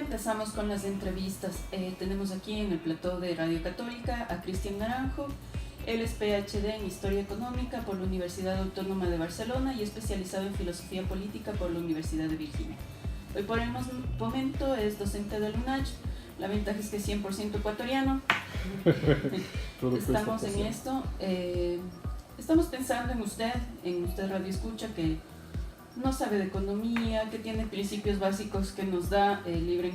empezamos con las entrevistas. Tenemos aquí en el plató de Radio Católica a Cristian Naranjo. Él es PhD en Historia Económica por la Universidad Autónoma de Barcelona y especializado en Filosofía Política por la Universidad de Virginia. Hoy por el momento es docente del UNACH. La ventaja es que es 100% ecuatoriano. Estamos en esto. Estamos pensando en usted Radio Escucha, que no sabe de economía, que tiene principios básicos que nos da el libre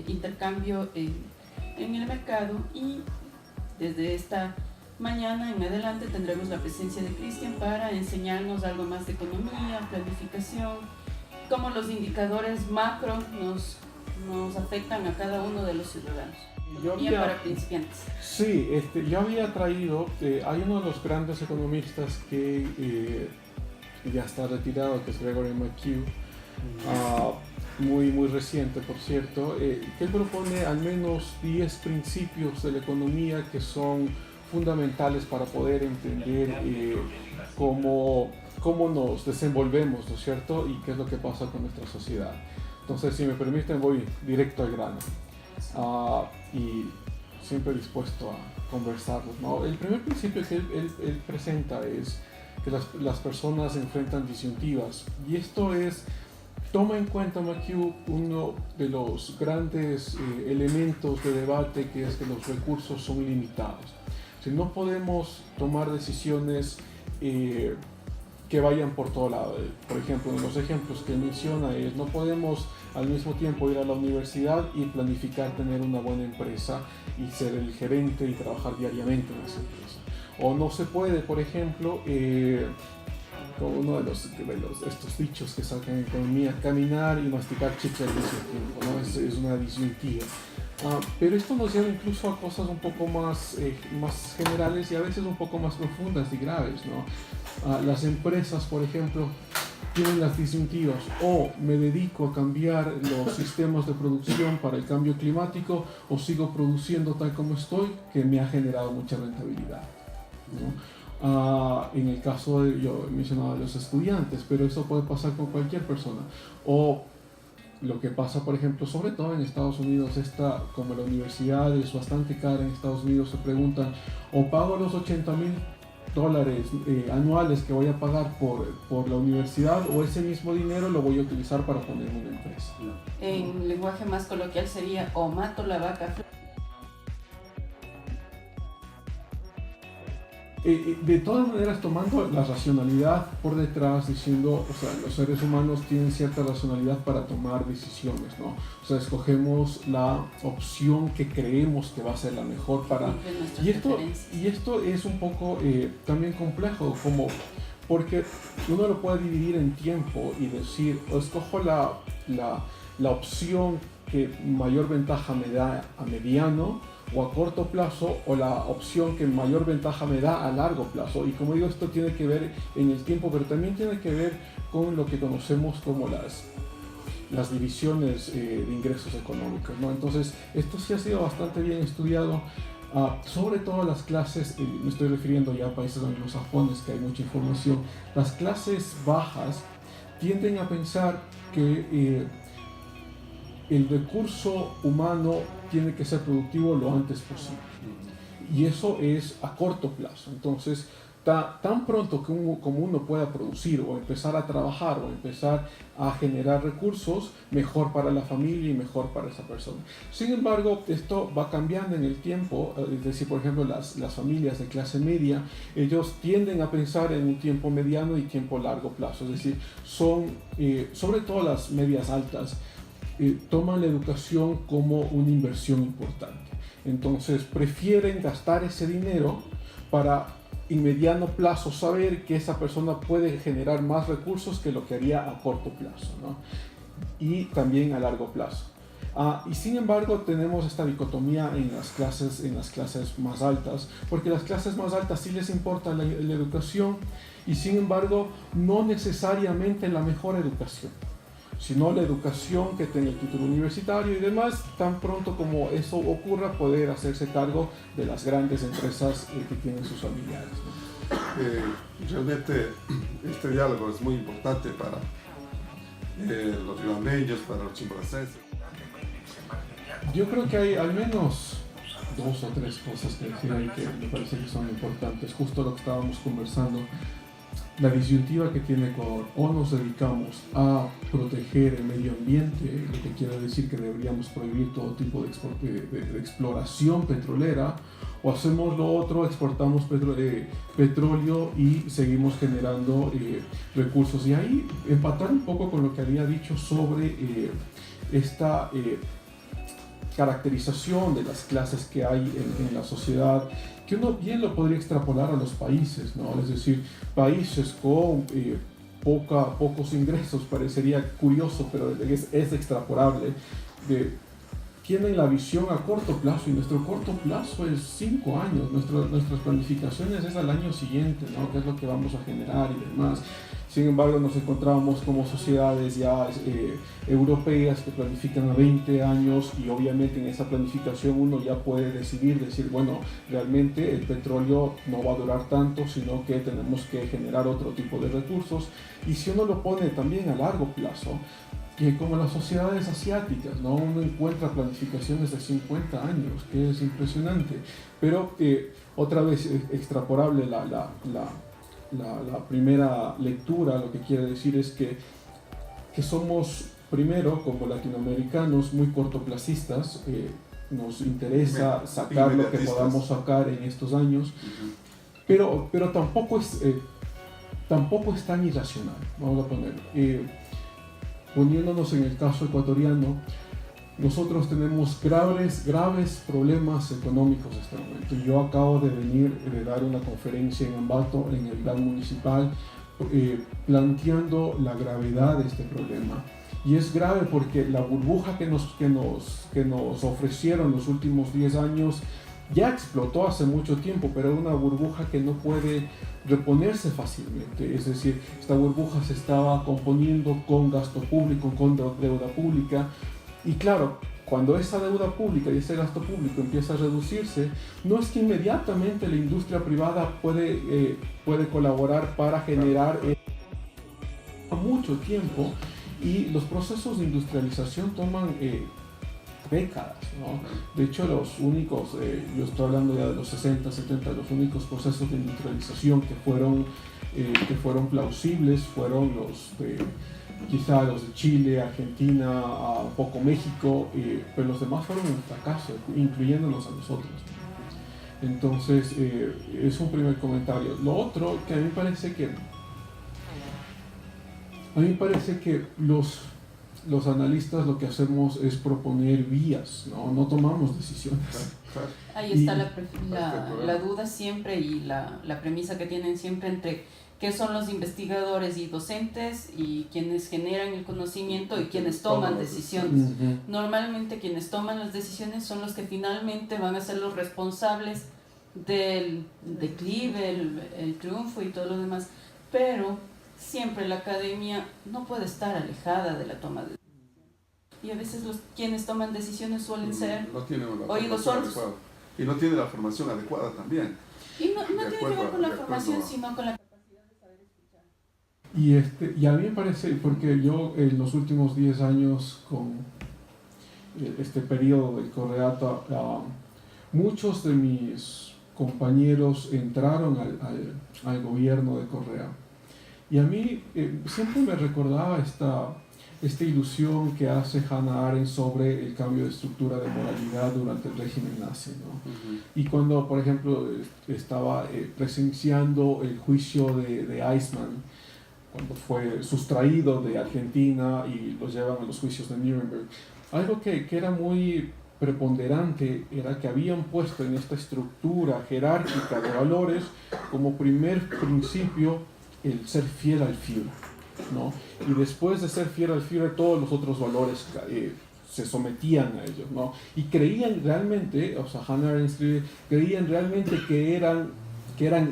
intercambio en el mercado, y desde esta mañana en adelante tendremos la presencia de Cristian para enseñarnos algo más de economía, planificación, cómo los indicadores macro nos afectan a cada uno de los ciudadanos. Para principiantes. Sí, yo había traído, hay uno de los grandes economistas que ya está retirado, que es Gregory McHugh, muy reciente, por cierto, que él propone al menos 10 principios de la economía que son fundamentales para poder entender cómo nos desenvolvemos, ¿no es cierto? Y qué es lo que pasa con nuestra sociedad. Entonces, si me permiten, voy directo al grano. Y siempre dispuesto a conversarlos, ¿no? El primer principio que él presenta es que las personas enfrentan disyuntivas, y esto toma en cuenta McHugh uno de los grandes elementos de debate, que es que los recursos son limitados. Si no podemos tomar decisiones que vayan por todo lado. Por ejemplo, uno de los ejemplos que menciona es: no podemos al mismo tiempo ir a la universidad y planificar tener una buena empresa y ser el gerente y trabajar diariamente en esa empresa. O no se puede, por ejemplo, como uno de estos dichos que sacan en economía, caminar y masticar chicle al mismo tiempo, ¿no? Es una disyuntiva. Pero esto nos lleva incluso a cosas un poco más generales y a veces un poco más profundas y graves, ¿no? Las empresas, por ejemplo, tienen las disyuntivas: o me dedico a cambiar los sistemas de producción para el cambio climático, o sigo produciendo tal como estoy, que me ha generado mucha rentabilidad, ¿no? En el caso yo mencionaba de los estudiantes, pero eso puede pasar con cualquier persona. O lo que pasa, por ejemplo, sobre todo en Estados Unidos, como la universidad es bastante cara en Estados Unidos, se preguntan: o pago los $80,000 anuales que voy a pagar por la universidad, o ese mismo dinero lo voy a utilizar para poner una empresa. En lenguaje más coloquial sería: o mato la vaca. De todas maneras, tomando la racionalidad por detrás, diciendo, o sea, los seres humanos tienen cierta racionalidad para tomar decisiones, ¿no? O sea, escogemos la opción que creemos que va a ser la mejor para... Y esto es un poco también complejo, porque uno lo puede dividir en tiempo y decir: o escojo la opción que mayor ventaja me da a mediano o a corto plazo, o la opción que mayor ventaja me da a largo plazo. Y como digo, esto tiene que ver en el tiempo, pero también tiene que ver con lo que conocemos como las divisiones de ingresos económicos, ¿no? Entonces, esto sí ha sido bastante bien estudiado, sobre todo las clases, me estoy refiriendo ya a países anglosajones, que hay mucha información. Las clases bajas tienden a pensar que el recurso humano tiene que ser productivo lo antes posible, y eso es a corto plazo. Entonces, tan pronto como uno pueda producir o empezar a trabajar o empezar a generar recursos, mejor para la familia y mejor para esa persona. Sin embargo, esto va cambiando en el tiempo. Es decir, por ejemplo, las familias de clase media, ellos tienden a pensar en un tiempo mediano y tiempo largo plazo. Es decir, sobre todo las medias altas, toman la educación como una inversión importante. Entonces prefieren gastar ese dinero para en mediano plazo saber que esa persona puede generar más recursos que lo que haría a corto plazo, ¿no? Y también a largo plazo. Y sin embargo tenemos esta dicotomía en las clases más altas, porque las clases más altas sí les importa la educación, y sin embargo no necesariamente la mejor educación, sino la educación que tenga el título universitario y demás. Tan pronto como eso ocurra, poder hacerse cargo de las grandes empresas que tienen sus familiares, ¿no? Realmente este diálogo es muy importante para los ribameños, para los chimboracenses. Yo creo que hay al menos dos o tres cosas que decir ahí que me parece que son importantes. Justo lo que estábamos conversando, la disyuntiva que tiene Ecuador: o nos dedicamos a proteger el medio ambiente, lo que quiere decir que deberíamos prohibir todo tipo de exploración petrolera, o hacemos lo otro, exportamos petróleo y seguimos generando recursos. Y ahí empatar un poco con lo que había dicho sobre esta caracterización de las clases que hay en la sociedad, que uno bien lo podría extrapolar a los países, ¿no? Es decir, países con pocos ingresos, parecería curioso, pero es extrapolable, tienen la visión a corto plazo, y nuestro corto plazo es 5 años, nuestras planificaciones es al año siguiente, ¿no? ¿Qué es lo que vamos a generar y demás? Sin embargo, nos encontramos como sociedades ya europeas que planifican a 20 años, y obviamente en esa planificación uno ya puede decir, bueno, realmente el petróleo no va a durar tanto, sino que tenemos que generar otro tipo de recursos. Y si uno lo pone también a largo plazo, que como las sociedades asiáticas, ¿no? Uno encuentra planificaciones de 50 años, que es impresionante. Pero otra vez extrapolable la primera lectura, lo que quiere decir es que somos, primero, como latinoamericanos, muy cortoplacistas. Nos interesa sacar lo que podamos sacar en estos años, pero tampoco es tan irracional, vamos a ponerlo. Poniéndonos en el caso ecuatoriano, nosotros tenemos graves problemas económicos en este momento. Yo acabo de venir de dar una conferencia en Ambato, en el plan municipal, planteando la gravedad de este problema. Y es grave porque la burbuja que nos ofrecieron los últimos 10 años ya explotó hace mucho tiempo, pero es una burbuja que no puede reponerse fácilmente. Es decir, esta burbuja se estaba componiendo con gasto público, con deuda pública. Y claro, cuando esa deuda pública y ese gasto público empieza a reducirse, no es que inmediatamente la industria privada puede colaborar para generar mucho tiempo, y los procesos de industrialización toman décadas, ¿no? De hecho, los únicos, yo estoy hablando ya de los 60, 70, los únicos procesos de industrialización que fueron plausibles fueron quizá los de Chile, Argentina, un poco México, pero los demás fueron un fracaso, incluyéndonos a nosotros. Entonces, es un primer comentario. Lo otro, que a mí me parece que los analistas lo que hacemos es proponer vías, no tomamos decisiones. Ahí está la duda siempre, y la premisa que tienen siempre entre qué son los investigadores y docentes, y quienes generan el conocimiento y quienes toman decisiones. Normalmente quienes toman las decisiones son los que finalmente van a ser los responsables del declive, el triunfo y todo lo demás, pero siempre la academia no puede estar alejada de la toma de decisiones. Y a veces quienes toman decisiones suelen ser oídos sordos. Y no tiene la formación adecuada también. Y no tiene que ver con la formación, sino con la capacidad de saber escuchar. Y a mí me parece, porque yo en los últimos 10 años, con este periodo del Correato, muchos de mis compañeros entraron al gobierno de Correa. Y a mí siempre me recordaba esta ilusión que hace Hannah Arendt sobre el cambio de estructura de moralidad durante el régimen nazi, ¿no? Y cuando, por ejemplo, estaba presenciando el juicio de Eichmann, cuando fue sustraído de Argentina y lo llevan a los juicios de Nuremberg, algo que era muy preponderante era que habían puesto en esta estructura jerárquica de valores como primer principio el ser fiel al Führer, ¿no? Y después de ser fiel al Führer, todos los otros valores se sometían a ellos, ¿no? Y creían realmente, o sea, Hannah Arendt creían realmente que eran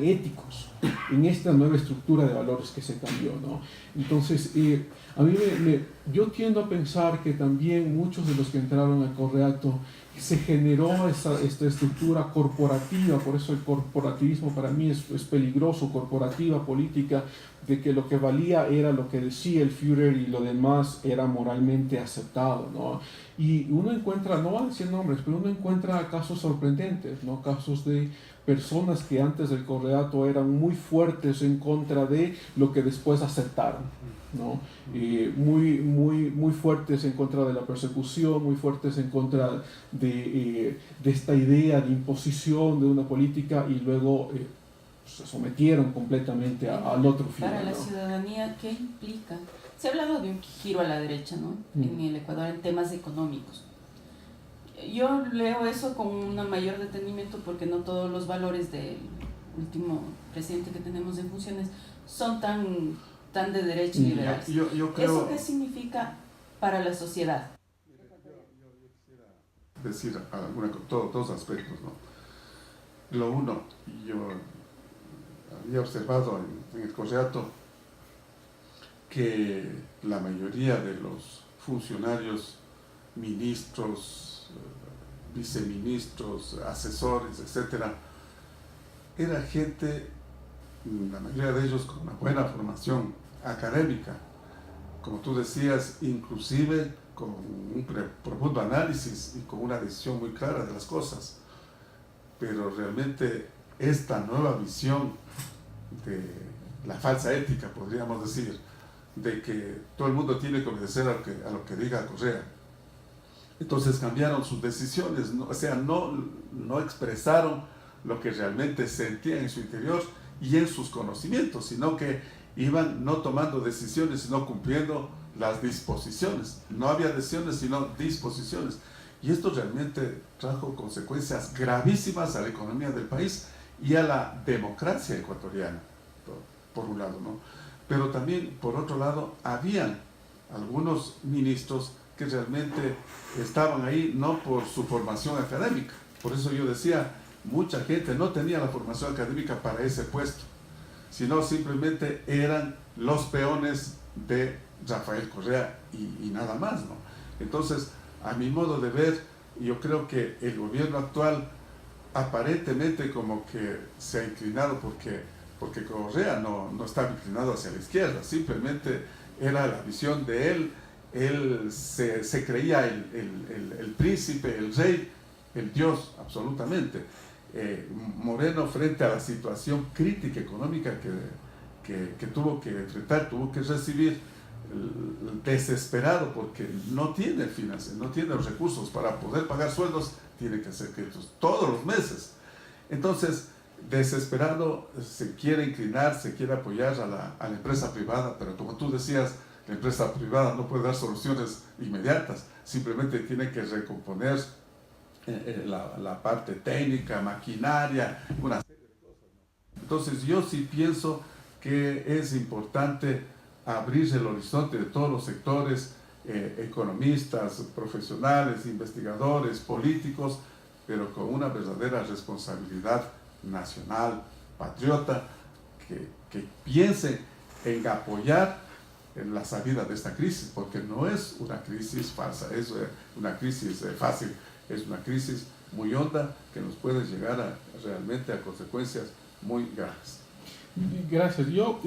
éticos en esta nueva estructura de valores que se cambió, ¿no? Entonces, a mí yo tiendo a pensar que también muchos de los que entraron al Correato se generó esta estructura corporativa, por eso el corporativismo para mí es peligroso, corporativa, política, de que lo que valía era lo que decía el Führer y lo demás era moralmente aceptado, ¿no? Y uno encuentra, no voy a decir nombres, pero uno encuentra casos sorprendentes, ¿no? Casos de personas que antes del correato eran muy fuertes en contra de lo que después aceptaron, ¿no? Muy fuertes en contra de la persecución, muy fuertes en contra de esta idea de imposición de una política y luego se sometieron completamente al otro fin. Para la ¿no? ciudadanía, ¿qué implica? Se ha hablado de un giro a la derecha, ¿no? En el Ecuador en temas económicos. Yo leo eso con un mayor detenimiento porque no todos los valores del último presidente que tenemos en funciones son tan de derecha y liberales. Yo creo... ¿Eso qué significa para la sociedad? Decir dos aspectos, ¿no? Lo uno, yo había observado en el correato que la mayoría de los funcionarios, ministros, viceministros, asesores, etcétera, era gente, la mayoría de ellos con una buena formación académica, como tú decías, inclusive con un profundo análisis y con una decisión muy clara de las cosas. Pero realmente esta nueva visión de la falsa ética, podríamos decir, de que todo el mundo tiene que obedecer a lo que diga Correa. Entonces cambiaron sus decisiones, ¿no? O sea, no expresaron lo que realmente sentían en su interior y en sus conocimientos, sino que iban no tomando decisiones, sino cumpliendo las disposiciones. No había decisiones, sino disposiciones. Y esto realmente trajo consecuencias gravísimas a la economía del país y a la democracia ecuatoriana, por un lado, ¿no? Pero también, por otro lado, habían algunos ministros que realmente estaban ahí no por su formación académica. Por eso yo decía, mucha gente no tenía la formación académica para ese puesto, sino simplemente eran los peones de Rafael Correa y nada más, ¿no? Entonces, a mi modo de ver, yo creo que el gobierno actual aparentemente como que se ha inclinado porque Correa no estaba inclinado hacia la izquierda, simplemente era la visión de él se creía el príncipe, el rey, el dios, absolutamente. Moreno, frente a la situación crítica económica que tuvo que enfrentar, tuvo que recibir, desesperado porque no tiene finanzas, no tiene los recursos para poder pagar sueldos, tiene que hacer créditos todos los meses. Entonces, desesperado, se quiere inclinar, se quiere apoyar a la empresa privada, pero como tú decías, la empresa privada no puede dar soluciones inmediatas, simplemente tiene que recomponer la parte técnica, maquinaria, una serie de cosas, ¿no? Entonces yo sí pienso que es importante abrir el horizonte de todos los sectores, economistas, profesionales, investigadores, políticos, pero con una verdadera responsabilidad nacional, patriota, que piense en apoyar en la salida de esta crisis, porque no es una crisis falsa, es una crisis fácil, es una crisis muy honda que nos puede llegar realmente a consecuencias muy graves. Gracias. Yo,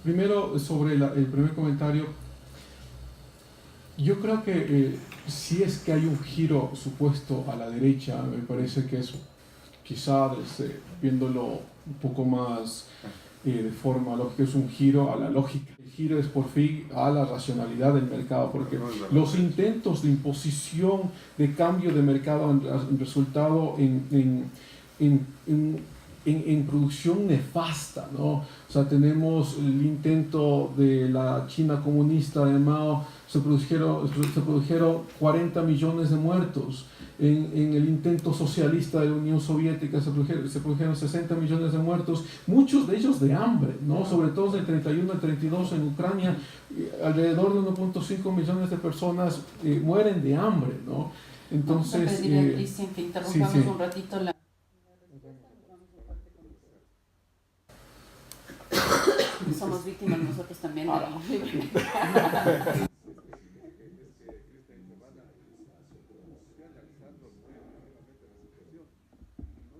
primero, sobre el primer comentario, yo creo que si es que hay un giro supuesto a la derecha, me parece que es quizá viéndolo un poco más de forma lógica, es un giro a la lógica. El giro es por fin a la racionalidad del mercado, porque los intentos de imposición, de cambio de mercado han resultado en producción nefasta, ¿no? O sea, tenemos el intento de la China comunista de Mao, se produjeron 40 millones de muertos. En el intento socialista de la Unión Soviética se produjeron 60 millones de muertos, muchos de ellos de hambre, ¿no? Sobre todo del 31 al 32 en Ucrania, alrededor de 1.5 millones de personas mueren de hambre, ¿no? Entonces, vamos a pedir a Cristian que interrumpamos un ratito la... Somos víctimas nosotros también de la libre.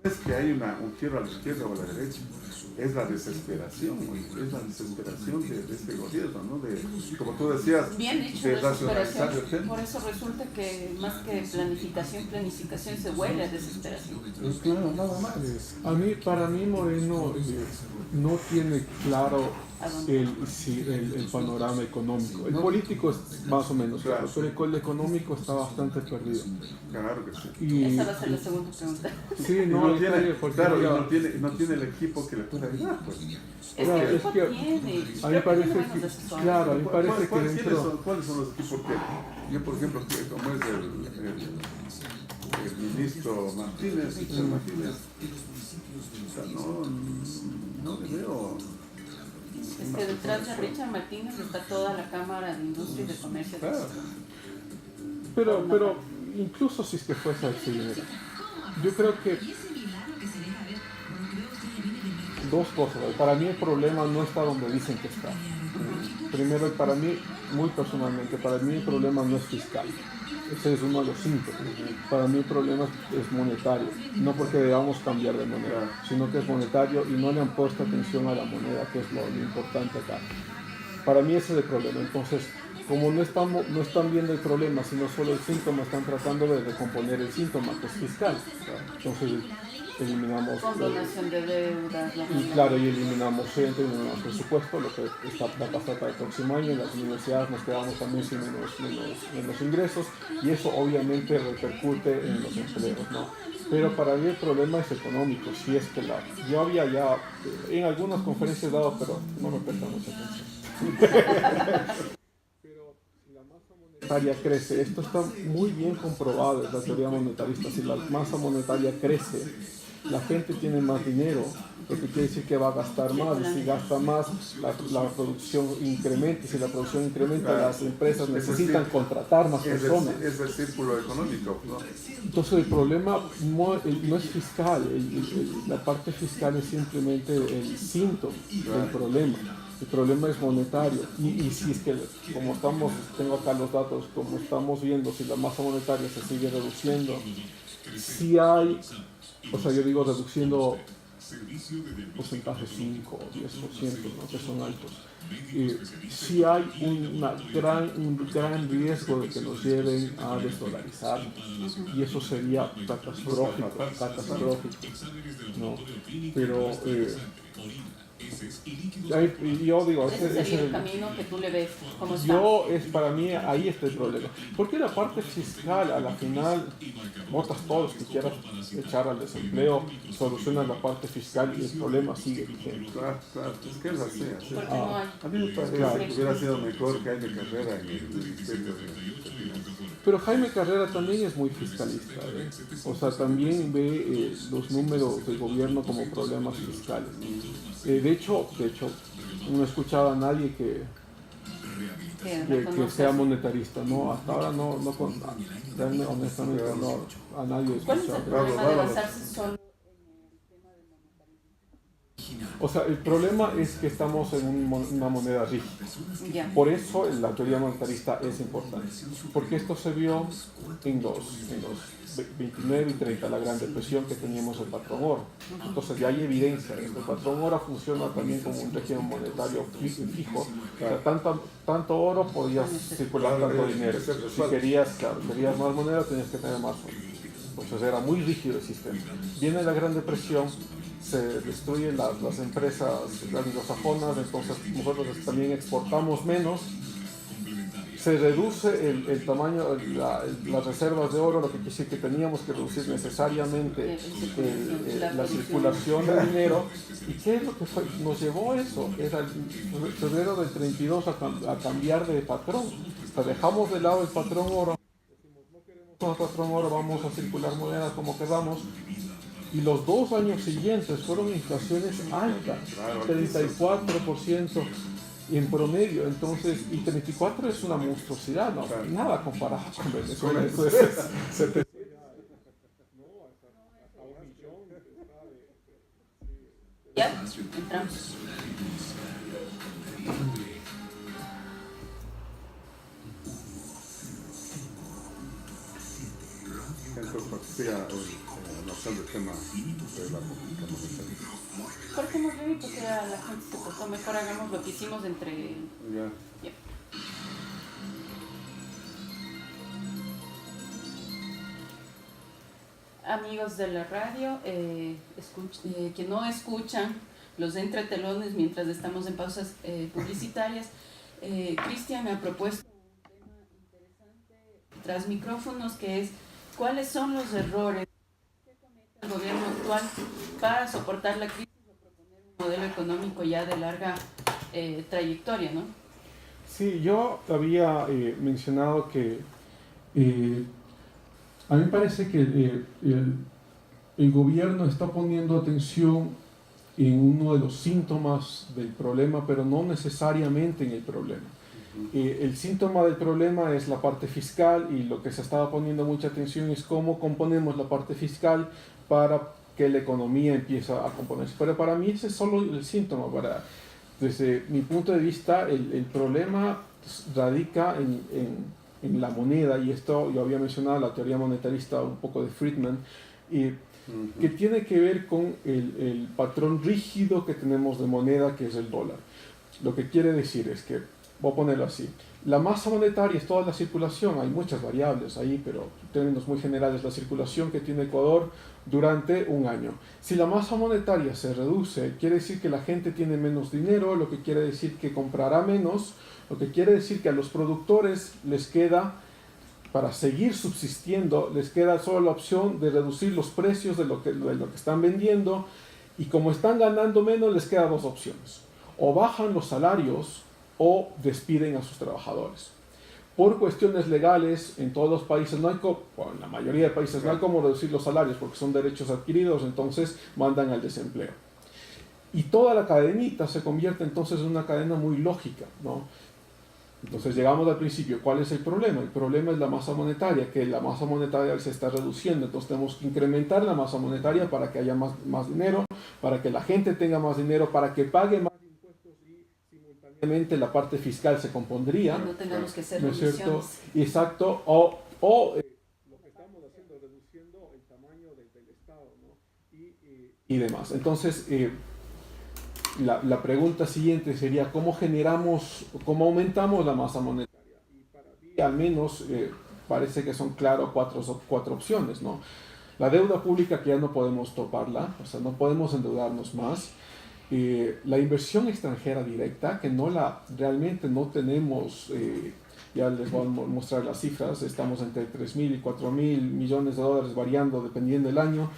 No Es que hay un giro a la izquierda o a la derecha. Es la desesperación, de este gobierno, ¿no? Como tú decías, bien dicho, de racionalizar el desesperación. tema. Por eso resulta que más que planificación se huele a desesperación. Claro, nada más. Para mí Moreno no tiene claro ¿A dónde? el panorama económico. El político es más o menos claro, Claro. pero el económico está bastante perdido. Claro que sí. Y, Esa va a ser la segunda pregunta. sí, Y no está tiene, bien, porque claro, y ya- no tiene el equipo que le pueda ayudar, pues. Es Claro, que el es equipo que tiene. a mí me parece que, claro, a mí me parece que ¿Cuáles son los equipos que, yo por ejemplo, como es el ministro Martínez, Richard Martínez, o sea, no le veo. Es que detrás de Richard Martínez está toda la Cámara de Industria y de Comercio. Claro. pero incluso si es que fuese así, mira, yo creo que dos cosas. Para mí el problema no está donde dicen que está. Primero, para mí, muy personalmente, para mí el problema no es fiscal. Ese es uno de los síntomas. Para mí el problema es monetario. No porque debamos cambiar de moneda, sino que es monetario y no le han puesto atención a la moneda, que es lo importante acá. Para mí ese es el problema. Entonces, como no están viendo el problema, sino solo el síntoma, están tratando de recomponer el síntoma, que es fiscal. Entonces, eliminamos Condonación de deudas. y claro, y eliminamos centro, eliminamos presupuesto, lo que va a pasar para el próximo año. En las universidades nos quedamos también sin menos ingresos, y eso obviamente repercute en los empleos, ¿no? Pero para mí el problema es económico. Si es que yo había ya en algunas conferencias dado, pero no me presta mucha atención. Pero si la masa monetaria crece, esto está muy bien comprobado en la teoría monetarista. Si la masa monetaria crece, la gente tiene más dinero, lo que quiere decir que va a gastar más, y si gasta más, la producción incrementa, y si la producción incrementa, Claro. las empresas Es necesitan decir, contratar más personas. Es el círculo económico, ¿no? Entonces el problema no es fiscal, la parte fiscal es simplemente el síntoma del problema. El problema es monetario, y si es que, tengo acá los datos, como estamos viendo, si la masa monetaria se sigue reduciendo, si hay, yo digo reduciendo porcentaje 5 o 10%, ¿no? Que son altos. Si hay un gran riesgo de que nos lleven a desdolarizar, y eso sería catastrófico, ¿no? Pero yo digo, Ese sería el camino que tú le ves, ¿cómo está? para mí ahí está el problema, porque la parte fiscal a la final botas todo lo que quieras echar al desempleo, solucionas la parte fiscal y el problema sigue vigente. Claro, es que es así. Porque no hay. A mí me parece que hubiera sido mejor que Jaime Carrera en el Ministerio de Finanzas. Pero Jaime Carrera también es muy fiscalista, ¿eh? O sea, también ve los números del gobierno como problemas fiscales. De hecho, no he escuchado a nadie que sea monetarista, ¿no? Hasta ahora honestamente a nadie he ¿Cuál es el escuchado. problema de basarse solo en el tema del monetarismo? O sea, el problema es que estamos en una moneda rígida. Ya. Por eso la teoría monetarista es importante, porque esto se vio en los 29 y 30, la Gran Depresión, que teníamos el patrón oro. Entonces ya hay evidencia de esto. El patrón oro funciona también como un régimen monetario fijo. O sea, tanto oro podías circular tanto dinero. Si querías más moneda, tenías que tener más oro. Entonces era muy rígido el sistema. Viene la Gran Depresión, se destruyen las empresas anglosajonas, entonces nosotros también exportamos menos, se reduce el tamaño, las reservas de oro, lo que quiere decir que teníamos que reducir necesariamente la circulación de dinero. ¿Y qué es lo que nos llevó a eso? Era el febrero del 32 a cambiar de patrón. O sea, dejamos de lado el patrón oro, decimos no queremos el patrón oro, vamos a circular monedas como queramos. Y los 2 años siguientes fueron inflaciones altas, 34% en promedio. Entonces, y 34 es una monstruosidad, ¿no? Nada comparado con Venezuela. Eso es 700. Ya, entramos. Entonces, noción del tema de la política monetaria. Cortémoslo y porque a la gente se cortó. Mejor hagamos lo que hicimos entre... Ya. Ya. Amigos de la radio, que no escuchan los entretelones mientras estamos en pausas publicitarias, Cristian me ha propuesto un tema interesante tras micrófonos, que es cuáles son los errores que comete el gobierno actual para soportar la crisis o proponer un modelo económico ya de larga trayectoria, ¿no? Sí, yo había mencionado que a mí me parece que el gobierno está poniendo atención en uno de los síntomas del problema, pero no necesariamente en el problema. El síntoma del problema es la parte fiscal, y lo que se estaba poniendo mucha atención es cómo componemos la parte fiscal para que la economía empiece a componerse. Pero para mí ese es solo el síntoma. Desde mi punto de vista, el problema radica en la moneda, y esto yo había mencionado la teoría monetarista un poco de Friedman, que tiene que ver con el patrón rígido que tenemos de moneda, que es el dólar. Lo que quiere decir es que, voy a ponerlo así, la masa monetaria es toda la circulación, hay muchas variables ahí, pero en términos muy generales, la circulación que tiene Ecuador durante un año. Si la masa monetaria se reduce, quiere decir que la gente tiene menos dinero, lo que quiere decir que comprará menos, lo que quiere decir que a los productores les queda, para seguir subsistiendo, les queda solo la opción de reducir los precios de lo que están vendiendo, y como están ganando menos, les quedan dos opciones: o bajan los salarios o despiden a sus trabajadores. Por cuestiones legales, en todos los países no hay en la mayoría de países no hay cómo reducir los salarios porque son derechos adquiridos, entonces mandan al desempleo. Y toda la cadenita se convierte entonces en una cadena muy lógica, ¿no? Entonces llegamos al principio, ¿cuál es el problema? El problema es la masa monetaria, que la masa monetaria se está reduciendo, entonces tenemos que incrementar la masa monetaria para que haya más dinero, para que la gente tenga más dinero, para que pague más impuestos, y simultáneamente la parte fiscal se compondría. No tengamos que hacer ¿no es cierto? revisiones. Exacto, o lo que estamos haciendo, reduciendo el tamaño del Estado, ¿no? y demás. Entonces, la pregunta siguiente sería, ¿cómo aumentamos la masa monetaria? Y para mí, al menos, parece que son claro cuatro opciones, ¿no? La deuda pública, que ya no podemos toparla, o sea, no podemos endeudarnos más. La inversión extranjera directa, que realmente no tenemos, ya les voy a mostrar las cifras, estamos entre 3.000 y 4.000 millones de dólares, variando dependiendo del año.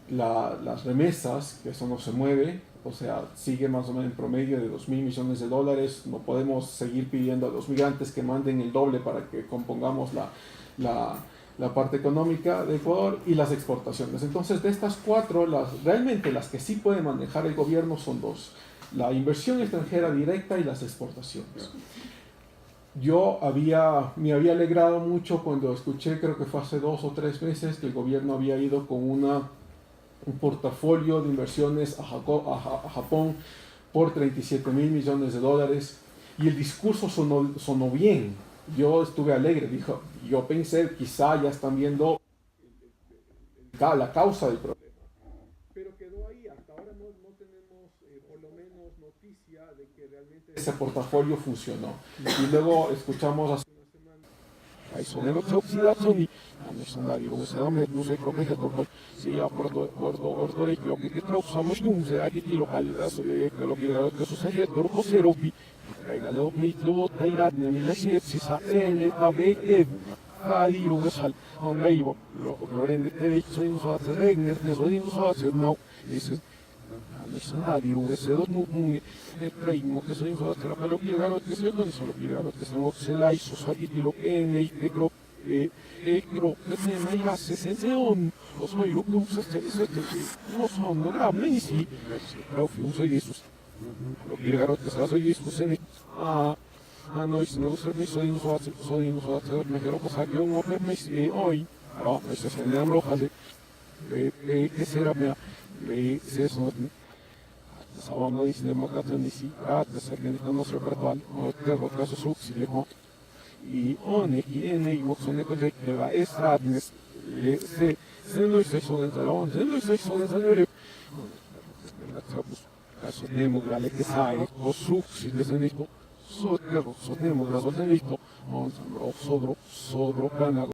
Las remesas, que eso no se mueve, o sea, sigue más o menos en promedio de 2.000 millones de dólares. No podemos seguir pidiendo a los migrantes que manden el doble para que compongamos la parte económica de Ecuador, y las exportaciones. Entonces, de estas cuatro, realmente las que sí puede manejar el gobierno son dos: la inversión extranjera directa y las exportaciones. Yo me había alegrado mucho cuando escuché, creo que fue hace 2 o 3 meses, que el gobierno había ido con un portafolio de inversiones a Japón por 37.000 millones de dólares, y el discurso sonó bien. Yo estuve alegre, yo pensé, quizá ya están viendo la causa del problema, pero quedó ahí. Hasta ahora no tenemos por lo menos noticia de que realmente ese portafolio funcionó. Y luego escuchamos hace una semana